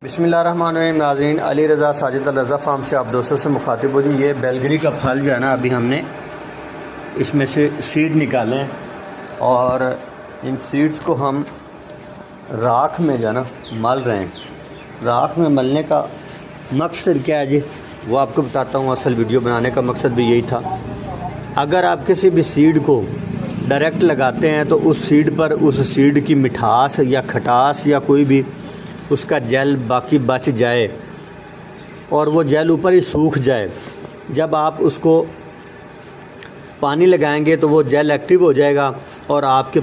बिस्मिल्लाहिर्रहमानिर्रहीम। नाज़रीन, अली रज़ा साजिद अल रज़ा फार्म से आप दोस्तों से मुखातिब हो जी। ये बेलगरी का फल जो है ना, अभी हमने इसमें से सीड निकाले हैं और इन सीड्स को हम राख में जो है ना मल रहे हैं। राख में मलने का मकसद क्या है जी, वो आपको बताता हूँ। असल वीडियो बनाने का मकसद भी यही था। अगर आप किसी भी सीड को डायरेक्ट लगाते हैं तो उस सीड पर उस सीड की मिठास या खटास या कोई भी उसका जेल बाकी बच जाए और वो जेल ऊपर ही सूख जाए। जब आप उसको पानी लगाएंगे तो वो जेल एक्टिव हो जाएगा और आपके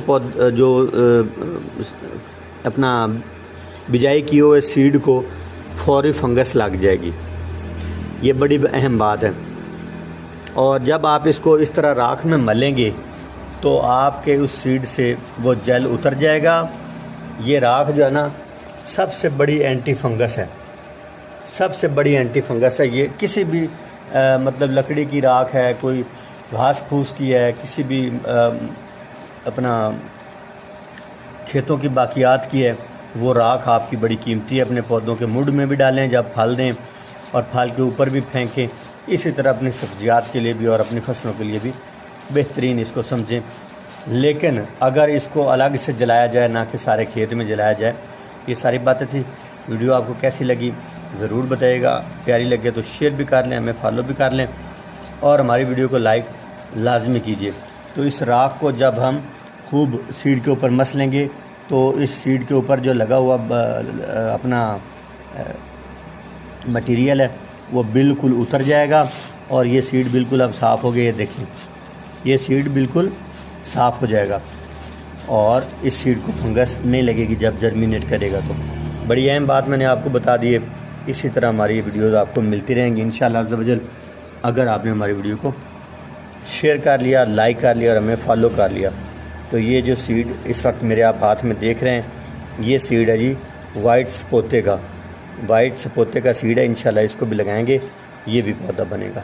जो अपना बिजाई किए हुए सीड को फौरी फंगस लग जाएगी। ये बड़ी अहम बात है। और जब आप इसको इस तरह राख में मलेंगे तो आपके उस सीड से वो जेल उतर जाएगा। ये राख जो है ना सबसे बड़ी एंटी फंगस है, सबसे बड़ी एंटी फंगस है। ये किसी भी मतलब लकड़ी की राख है, कोई घास फूस की है, किसी भी अपना खेतों की बाकियात की है, वो राख आपकी बड़ी कीमती है। अपने पौधों के मुड में भी डालें जब फल दें और फल के ऊपर भी फेंकें। इसी तरह अपनी सब्जियात के लिए भी और अपनी फसलों के लिए भी बेहतरीन इसको समझें। लेकिन अगर इसको अलग से जलाया जाए, ना कि सारे खेत में जलाया जाए। ये सारी बातें थी। वीडियो आपको कैसी लगी ज़रूर बताइएगा। प्यारी लगे तो शेयर भी कर लें, हमें फॉलो भी कर लें और हमारी वीडियो को लाइक लाजमी कीजिए। तो इस राख को जब हम खूब सीड के ऊपर मस लेंगे तो इस सीड के ऊपर जो लगा हुआ अपना मटेरियल है वो बिल्कुल उतर जाएगा और ये सीड बिल्कुल अब साफ़ हो गई है। देखिए, ये सीड बिल्कुल साफ़ हो जाएगा और इस सीड को फंगस नहीं लगेगी जब जर्मिनेट करेगा। तो बड़ी अहम बात मैंने आपको बता दी है। इसी तरह हमारी वीडियोस आपको मिलती रहेंगी इंशाअल्लाह अज़्ज़ वजल। अगर आपने हमारी वीडियो को शेयर कर लिया, लाइक कर लिया और हमें फॉलो कर लिया तो ये जो सीड इस वक्त मेरे आप हाथ में देख रहे हैं, ये सीड है जी वाइट सपोते का। वाइट सपोते का सीड है। इंशाअल्लाह इसको भी लगाएंगे, ये भी पौधा बनेगा।